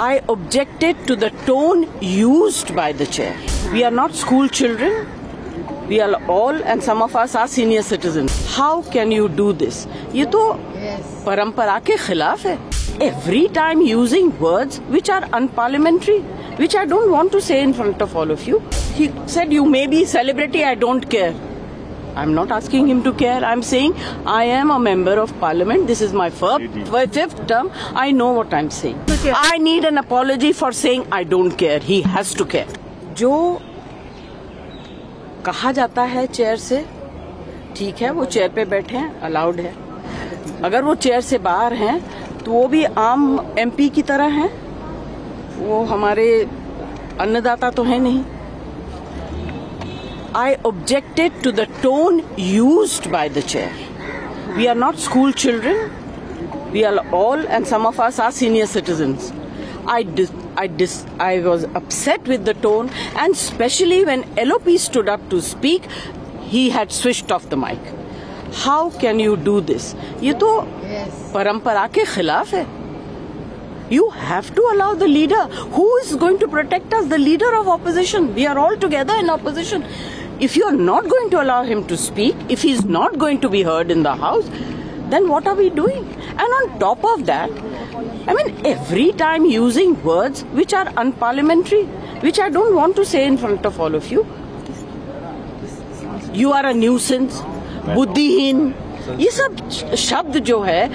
I objected to the tone used by the chair. We are not school children. We are all, and some of us are senior citizens. How can you do this? ये तो परंपरा के खिलाफ है. Every time using words which are unparliamentary, which I don't want to say in front of all of you. He said, you may be celebrity, I don't care. I'm not asking him to care. I'm saying I am a member of parliament. This is my fifth term. I know what I'm saying. I need an apology for saying I don't care. He has to care. जो कहा जाता है chair से, ठीक है, वो chair पे बैठे हैं, अलाउड है. अगर वो चेयर से बाहर हैं तो वो भी आम एमपी की तरह हैं. वो हमारे अन्नदाता तो है नहीं. I objected to the tone used by the chair. We are not school children. We are all, and some of us are senior citizens. I was upset with the tone, and especially when LOP stood up to speak, he had switched off the mic. How can you do this? ये तो परंपरा के खिलाफ है. You have to allow the leader. Who is going to protect us? The leader of opposition. We are all together in opposition. If you are not going to allow him to speak, if he is not going to be heard in the house, then what are we doing? And on top of that, I mean, every time using words which are unparliamentary, which I don't want to say in front of all of you. You are a nuisance, बुद्धिहीन, ये सब शब्द जो है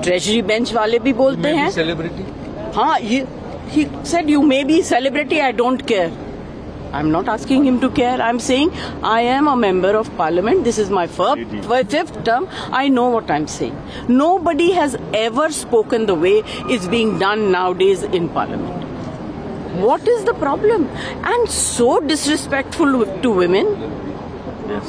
treasury bench वाले भी बोलते हैं. हाँ, he said you may be celebrity, I don't care. I'm not asking him to care. I'm saying I am a member of parliament. This is my fifth term. I know what I'm saying. Nobody has ever spoken the way it's being done nowadays in parliament. What is the problem? And so disrespectful to women. Yes.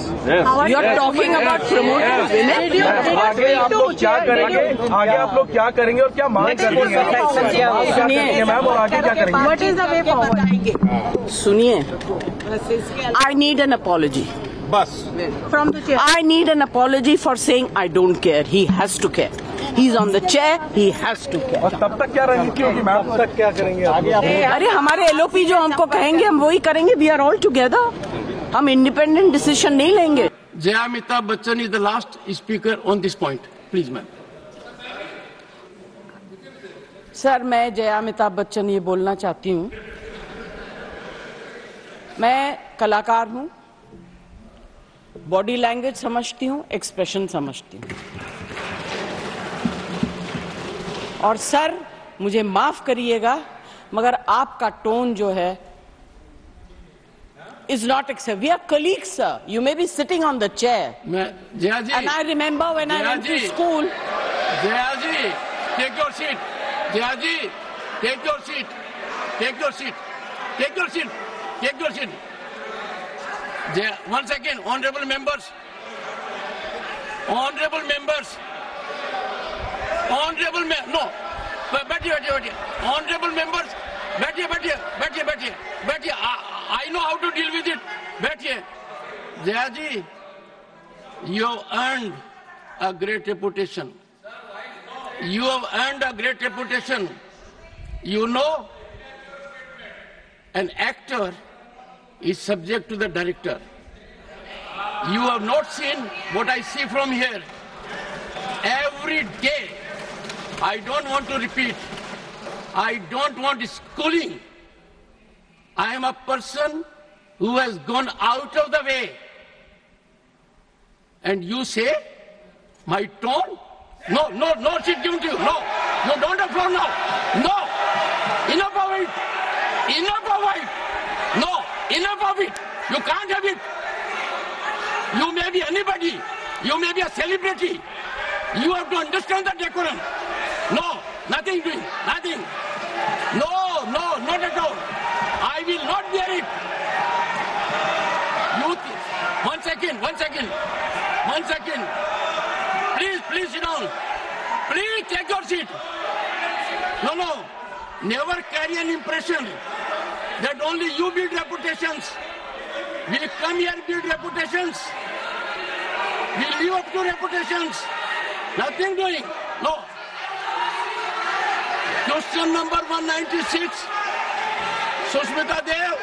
You are talking about promoting women. आगे आप लोग क्या करेंगे? आगे आप लोग क्या करेंगे और क्या मांग करेंगे? सुनिए मैम, और आगे क्या करेंगे? What is the way forward? सुनिए. I need an apology. बस. From the chair. I need an apology for saying I don't care. He has to care. He's on the chair. He has to care. और तब तक क्या रणनीति ma'am? तब तक क्या करेंगे? अरे हमारे LOP जो हमको कहेंगे हम वही करेंगे. We are all together. हम इंडिपेंडेंट डिसीजन नहीं लेंगे. Jaya Amitabh Bachchan is the last speaker on this point. Please, ma'am. Sir, मैं जया अमिताभ बच्चन ये बोलना चाहती हूँ. मैं कलाकार हूँ, बॉडी लैंग्वेज समझती हूँ, एक्सप्रेशन समझती हूँ. और सर, मुझे माफ करिएगा, मगर आपका टोन जो है is not acceptable. We are colleagues, sir. You may be sitting on the chair. Jaya ji. And I remember when I went to school. Jaya ji, take your seat. Jaya ji, take your seat. Take your seat. Take your seat. Take your seat. Jaya, 1 second, honorable members. Honorable members. Honorable no. बैठिए. Honorable members. बैठिए. I know how to deal with it. बैठिए. Jaya ji, you have earned a great reputation. You have earned a great reputation. You know, an actor is subject to the director. You have not seen what I see from here. Every day, I don't want to repeat. I don't want schooling. I am a person who has gone out of the way. And you say, my tone? No, she's given to you. No, don't applaud now. No, enough of it. No, enough of it. You can't have it. You may be anybody. You may be a celebrity. You have to understand the decorum. No, nothing doing, nothing. No, not at all. I will not bear it. One second. Please sit down. Please take your seat. No. Never carry an impression that only you build reputations. We come here build reputations. We live up to reputations. Nothing doing. No. You Question number 196. Sushmita Dev.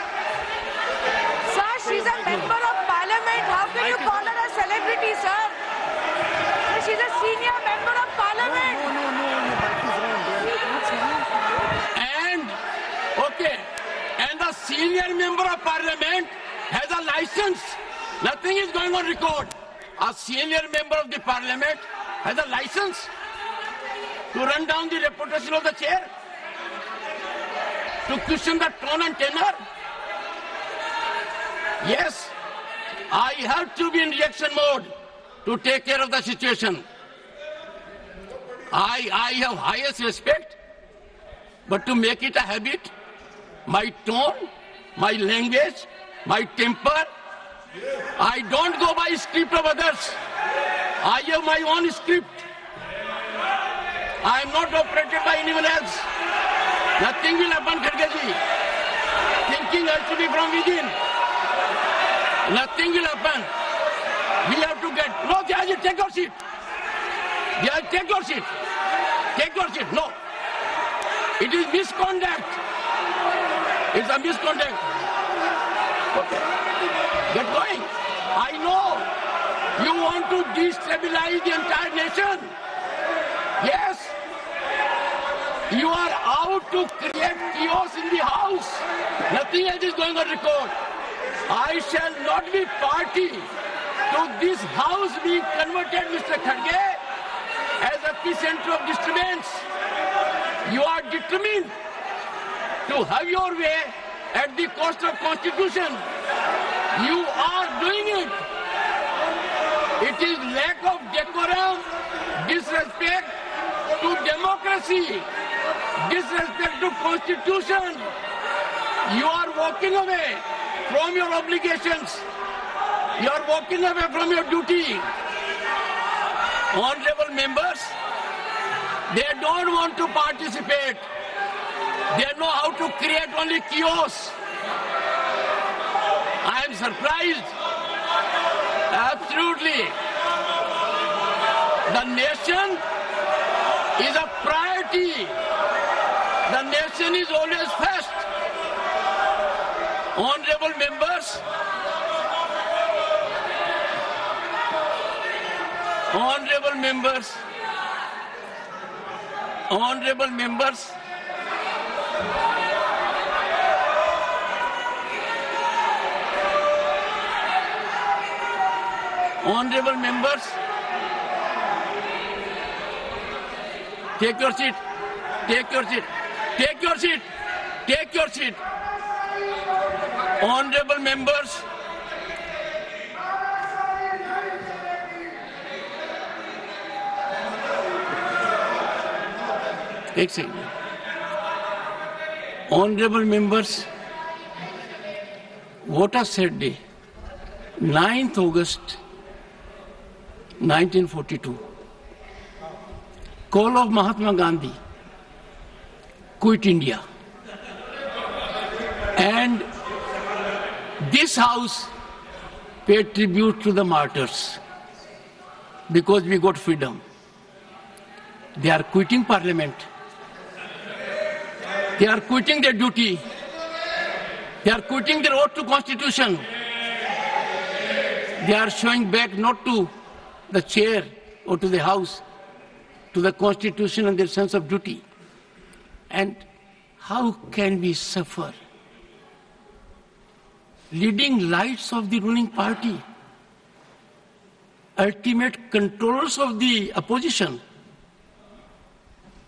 Sir, she's a member of parliament. How can you call her a celebrity, sir? She's a senior member of parliament. And the senior member of parliament has a license. Nothing is going on record. A senior member of the parliament has a license to run down the reputation of the chair, to question the tone and tenor. Yes, I have to be in reaction mode to take care of the situation. I have highest respect, but to make it a habit, my tone, my language, my temper, I don't go by script of others. I have my own script. I am not operated by anyone else. Nothing will happen, Khargeji. Thinking has to be from within. Nothing will happen. We have to get... No, Jayaji, take your seat. Jayaji, take your seat. Take your seat. No. It is misconduct. It's a misconduct. Okay. Get going. I know you want to destabilize the entire nation. Yes. You are out to create chaos in the house. Nothing else is going on record. I shall not be party to this house being converted, Mr. Kharge, as a epicenter of disturbance. You are determined to have your way at the cost of Constitution. You are doing it. It is lack of decorum, disrespect to democracy, disrespect to Constitution. You are walking away from your obligations. You are walking away from your duty. Honorable members, they don't want to participate. They know how to create only chaos. I am surprised. Absolutely. The nation is a priority. The nation is always first. Honorable members, honorable members, honorable members, honorable members, take your seat, take your seat, take your seat, take your seat. Honorable members, एक second. Honorable members, what a sad day. 9th August 1942. Call of Mahatma Gandhi. Quit India. And this house paid tribute to the martyrs because we got freedom. They are quitting parliament. They are quitting their duty. They are quitting their oath to Constitution. They are showing back not to the chair or to the house, to the Constitution and their sense of duty. And how can we suffer? Leading lights of the ruling party, ultimate controllers of the opposition.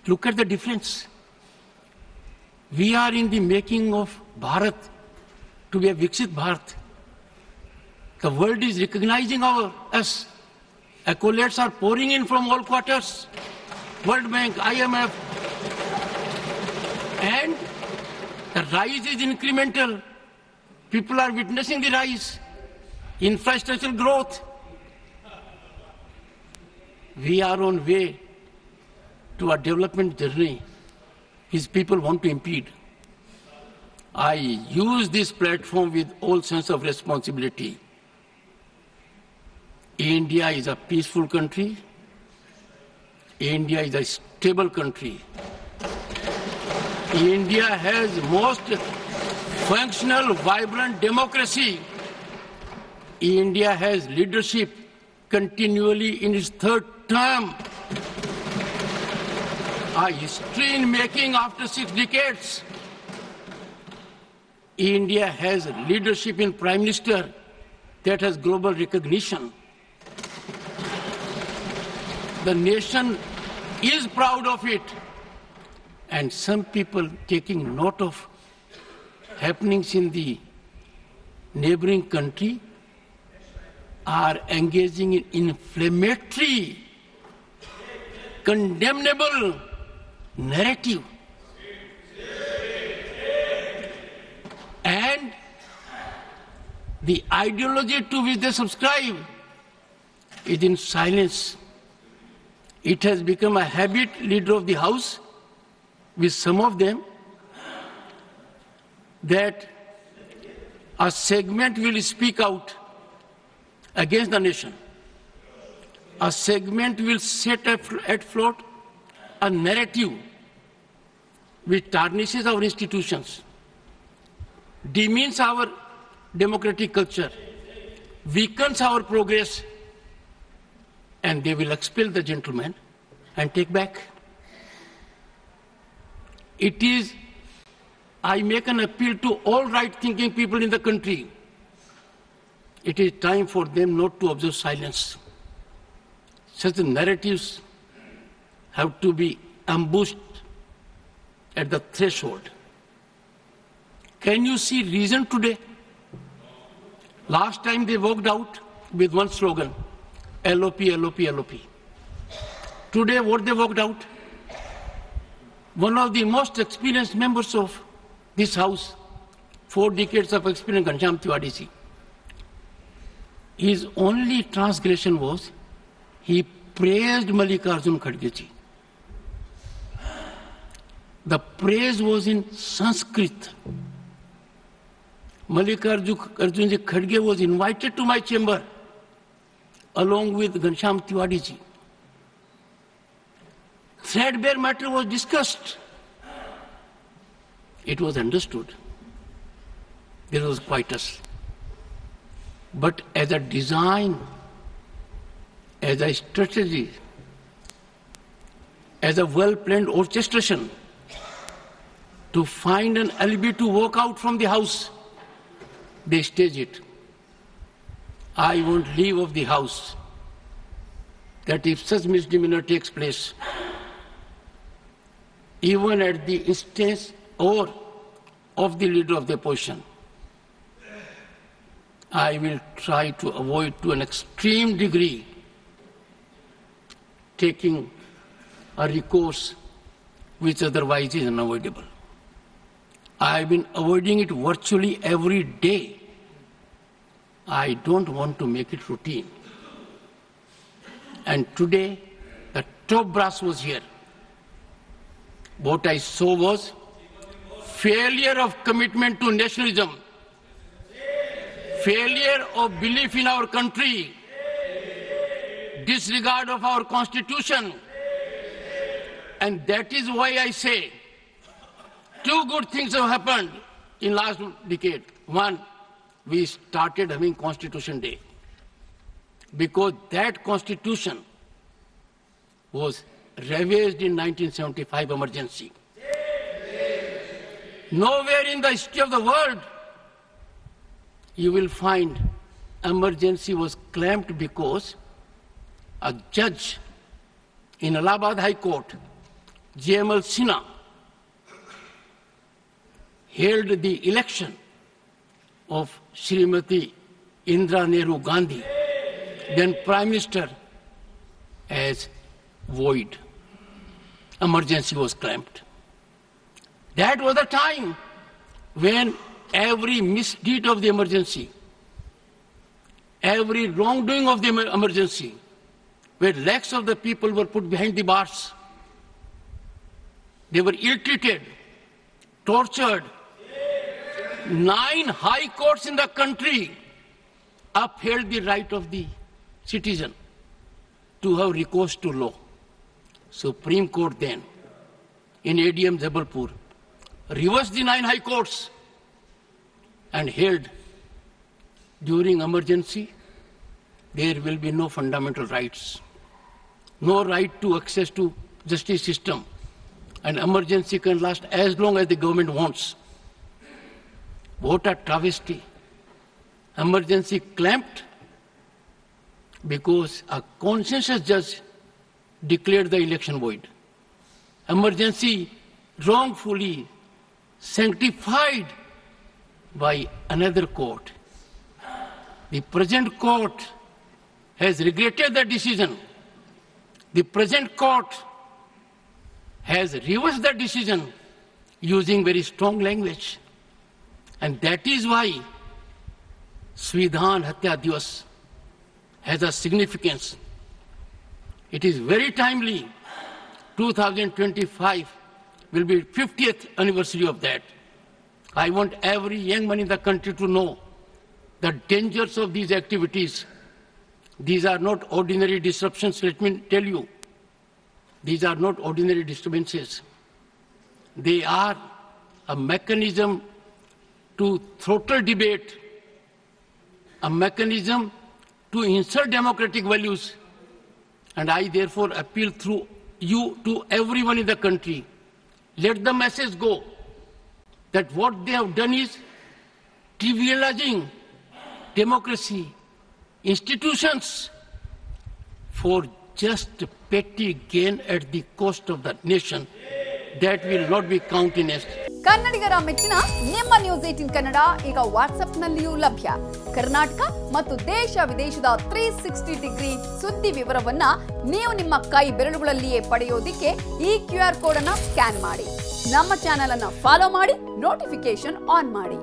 Look at the difference. We are in the making of Bharat to be a Viksit Bharat. The world is recognizing us. Accolades are pouring in from all quarters. World Bank, IMF. And the rise is incremental. People are witnessing the rise. Infrastructural growth. We are on way to a development journey. His people want to impede. I use this platform with all sense of responsibility. India is a peaceful country. India is a stable country. India has most functional, vibrant democracy. India has leadership continually in its third term. A history in making after 6 decades. India has leadership in Prime Minister that has global recognition. The nation is proud of it. And some people taking note of happenings in the neighboring country are engaging in inflammatory, condemnable narrative. And the ideology to which they subscribe is in silence. It has become a habit, leader of the House, with some of them, that a segment will speak out against the nation. A segment will set at float a narrative which tarnishes our institutions, demeans our democratic culture, weakens our progress, and they will expel the gentleman and take back. It is, I make an appeal to all right-thinking people in the country. It is time for them not to observe silence. Such narratives have to be ambushed at the threshold. Can you see reason today? Last time they walked out with one slogan, LOP, LOP, LOP. Today what they walked out? One of the most experienced members of this House, 4 decades of experience, Ghanshyam Tiwari ji. His only transgression was he praised Mallikarjun Kharge ji. The praise was in Sanskrit. Mallikarjun ji Kharge was invited to my chamber along with Ghanshyam Tiwari ji. Threadbare matter was discussed. It was understood. There was quietus. But as a design, as a strategy, as a well-planned orchestration to find an alibi to walk out from the House, they stage it. I won't leave of the House. That if such misdemeanor takes place, even at the instance or of the leader of the opposition, I will try to avoid to an extreme degree taking a recourse which otherwise is unavoidable. I have been avoiding it virtually every day. I don't want to make it routine. And today, the top brass was here. What I saw was failure of commitment to nationalism, failure of belief in our country, disregard of our constitution. And that is why I say 2 good things have happened in last decade. One, we started having Constitution Day because that constitution was ravaged in 1975 emergency. Nowhere in the history of the world you will find emergency was claimed because a judge in Allahabad High Court, J.M.L. Sinha, held the election of Srimati Indira Nehru Gandhi, then Prime Minister, as void. Emergency was claimed. That was the time when every misdeed of the emergency, every wrongdoing of the emergency, where lakhs of the people were put behind the bars. They were ill-treated, tortured. 9 high courts in the country upheld the right of the citizen to have recourse to law. Supreme Court then, in ADM Jabalpur, reversed the 9 high courts and held during emergency, there will be no fundamental rights, no right to access to justice system. An emergency can last as long as the government wants. What a travesty. Emergency clamped because a conscientious judge declared the election void. Emergency wrongfully sanctified by another court. The present court has regretted the decision. The present court has reversed the decision using very strong language. And that is why Svidhan Hatya Divas has a significance. It is very timely. 2025 will be 50th anniversary of that. I want every young man in the country to know the dangers of these activities. These are not ordinary disruptions, let me tell you. These are not ordinary disturbances. They are a mechanism to throttle debate, a mechanism to insult democratic values. And I therefore appeal through you to everyone in the country. Let the message go that what they have done is trivializing democracy, institutions for just petty gain at the cost of the nation. That will not be countenanced. ಕನ್ನಡಿಗರ ಮೆಚ್ಚಿನ ನಿಮ್ಮ news 18 Kannada ಈಗ ವಾಟ್ಸ್ಆಪ್ನಲ್ಲಿಯೂ ಲಭ್ಯ. ಕರ್ನಾಟಕ ಮತ್ತು ದೇಶ ವಿದೇಶದ 360 degree ಸುದ್ದಿ ವಿವರವನ್ನ ನೀವು ನಿಮ್ಮ ಕೈ ಬೆರಳುಗಳಲ್ಲಿಯೇ ಪಡೆಯೋದಿಕ್ಕೆ ಈ QR ಕೋಡ್ ಅನ್ನು ಸ್ಕ್ಯಾನ್ ಮಾಡಿ. ನಮ್ಮ ಚಾನೆಲ್ ಅನ್ನು ಫಾಲೋ ಮಾಡಿ, ನೋಟಿಫಿಕೇಶನ್ ಆನ್ ಮಾಡಿ.